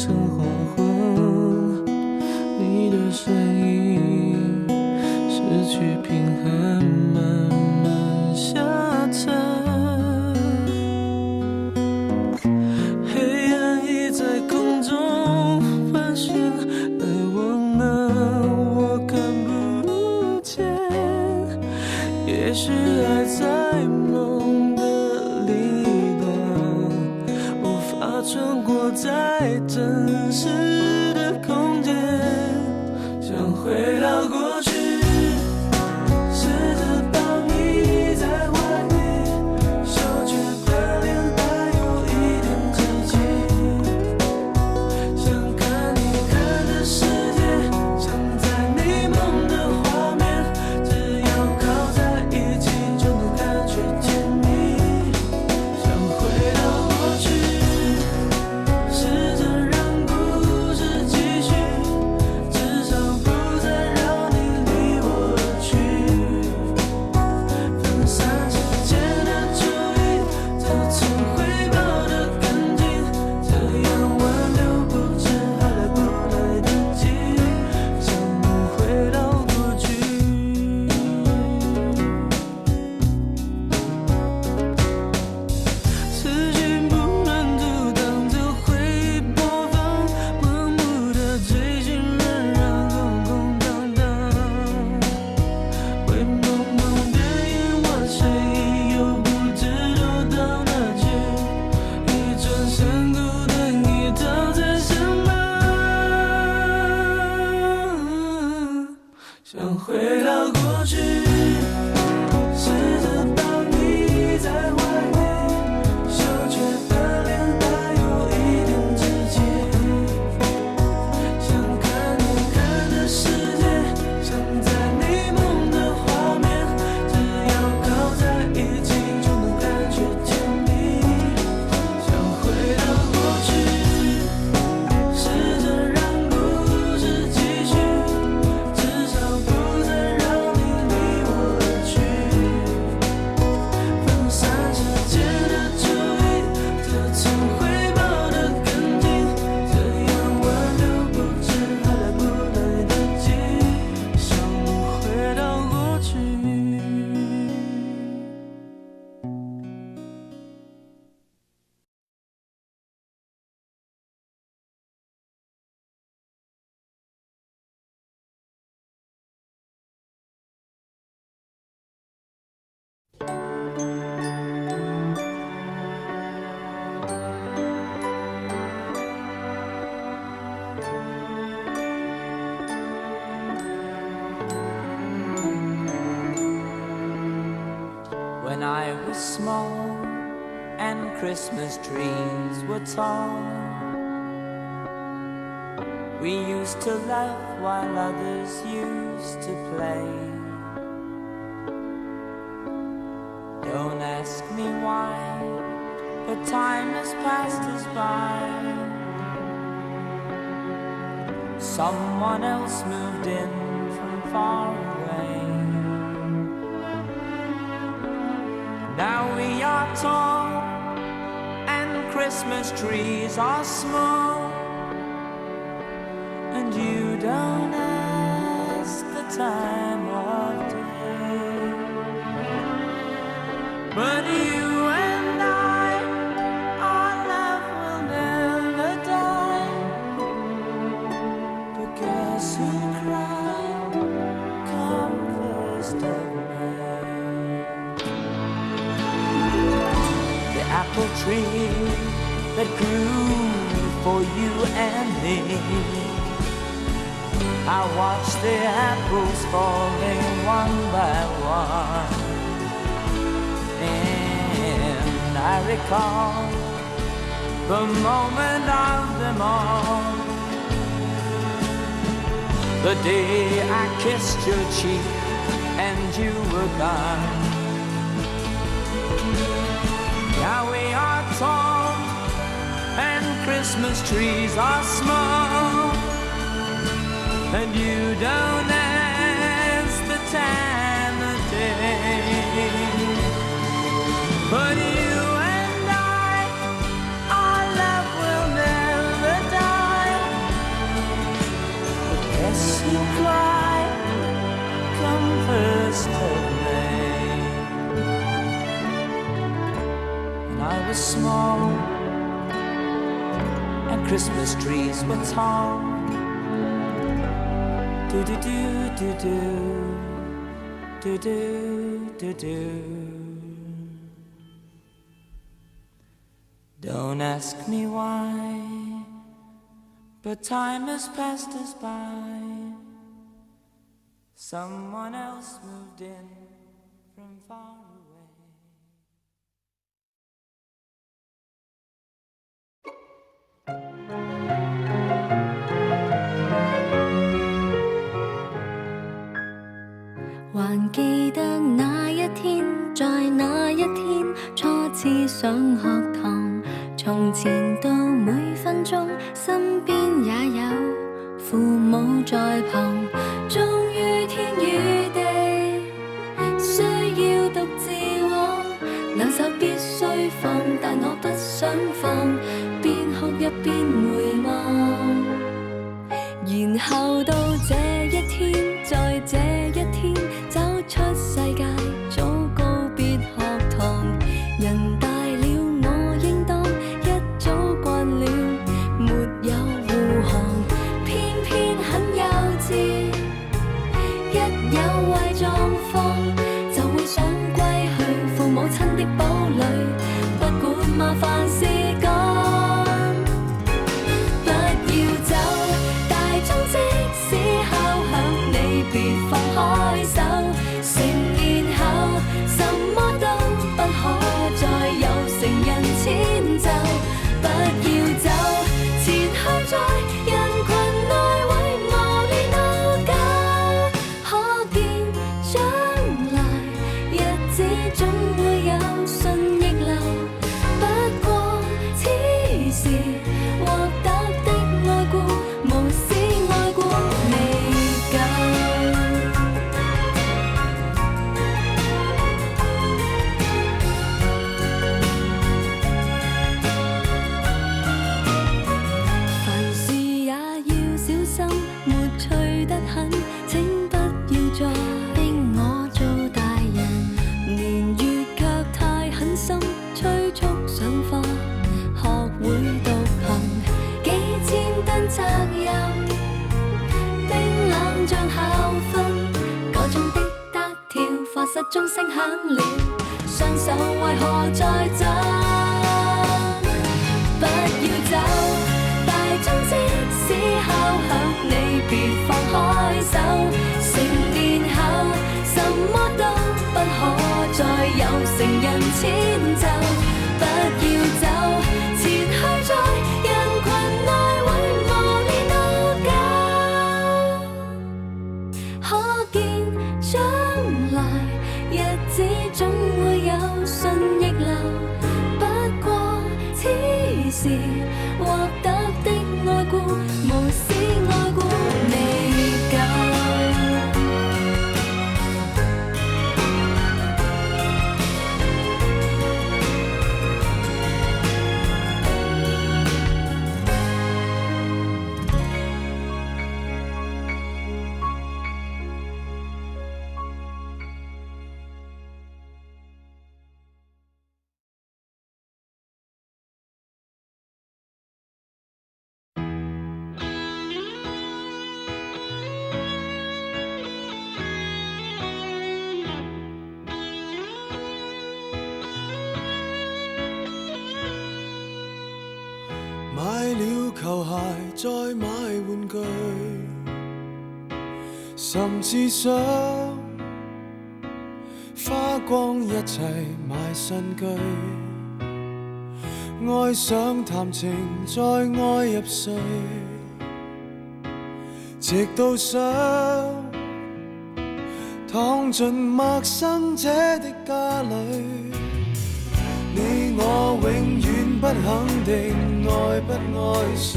成黄昏，你的身影失去平衡，慢慢下沉。黑暗已在空中盘旋，而我呢，我看不见。也许爱在梦的另一端，无法穿过在真实的空间，想回到过去。想回到过去，试着抱你在怀里，羞怯的脸带有一点直接，想看你看的世界，想在你梦的画面，只要靠在一起就能感觉甜蜜。想回到过去，试着让故事继续，至少不再让你离我而去，分散时间的注意，这次回报的更近，这样挽留不知还来不来得及，想回到过去。When I was small and Christmas trees were tall, we used to laugh while others used to play. Don't ask me why, but time has passed us by. Someone else moved in from far away. Now we are tall and Christmas trees are small, and you don't ask the time of day. But you and I, our love will never die. But guess who cried come 1st of May? The apple tree that grew for you and me, I watched the apples falling one by one, and I recall the moment of them all, the day I kissed your cheek and you were gone. Now we are tall and Christmas trees are small, and you don't ask the time of day. But you and I, our love will never die. Christmas trees were tall. Do do do do do do do do do. Don't ask me why, but time has passed us by. Someone else moved in from far away. 還記得那一天，在那一天初次上學堂，從前到每分鐘，身邊也有父母在旁。終於天與地需要獨自往，兩手必須放，但我不想放，邊哭一邊回望。然後到這一天，在這一天走出世界，早告別學堂。人大了，我應當一早慣了，沒有護航，偏偏很幼稚。一有壞狀況，就會想歸去父母親的堡壘，不管麻煩事幹。即使敲響你別放開手，成年後什麼都不可再有成人遷就，不要走，前去在人群內為磨練到久，可見將來日子總會有順逆流，不過此時獲得的愛顧無私愛顧鐘聲響了，雙手為何再震？不要走，大鐘即使敲響，你別放開手。成年後，什麼都不可再有成人遷就。不要走，前去在人群內為磨練到久，可見將來日子總會有順逆流，不過此時獲得的愛顧無私愛顧未夠。買了球鞋，再買玩具，甚至想花光一切買新居，愛上談情，再愛入睡，直到想躺進陌生者的家裏。你我永遠不肯定愛不愛誰，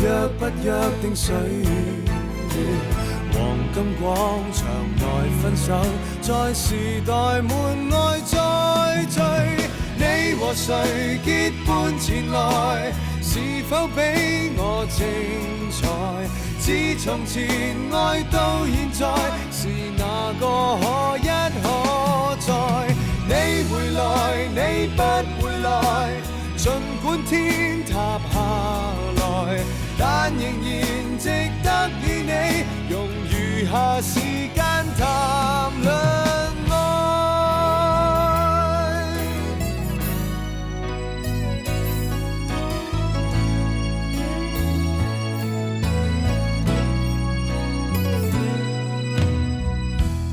約不約定誰？黃金廣場內分手，在時代門外再聚。你和誰結伴前來，是否比我精彩？自從前愛到現在，是哪個可一可再？你回來，你不回來，儘管管天塌下來，但仍然值得與你用餘下時間談論愛。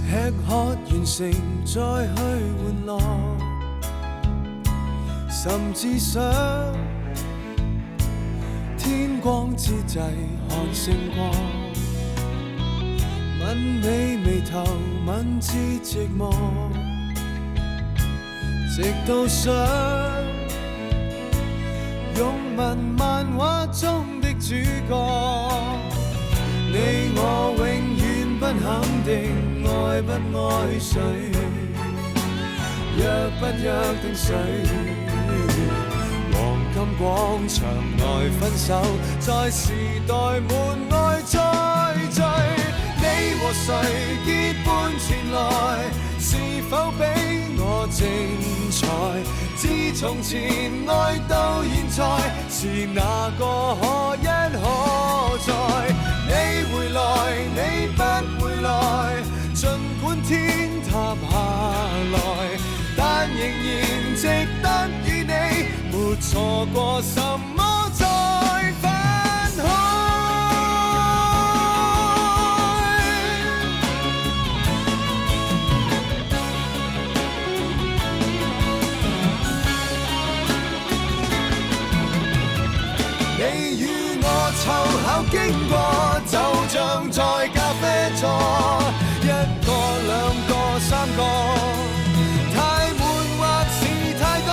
吃喝完成再去玩樂，甚至想天光之際看星光，吻你眉頭，吻至寂寞，直到想擁吻漫畫中的主角。你我永遠不肯定愛不愛誰，約不約定誰，黃金廣場內分手，在時代門外再聚。你和誰結伴前來，是否比我精彩？自從前愛到現在，是哪個可一可再？你回來，你不回來，儘管天塌下來，但仍然值得與你沒錯過什麼再分開。你與我湊巧經過，就像在咖啡座，一個兩個三個，太悶或是太多。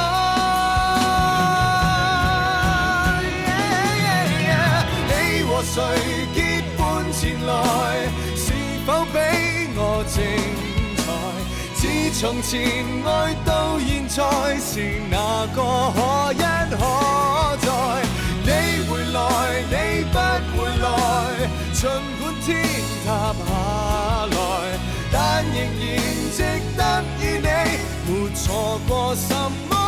你和誰結伴前來，是否比我精彩？自從前愛到現在，是哪個可一可再？你回來，你不回來，儘管天塌下來，但仍然值得與你沒錯過什麼。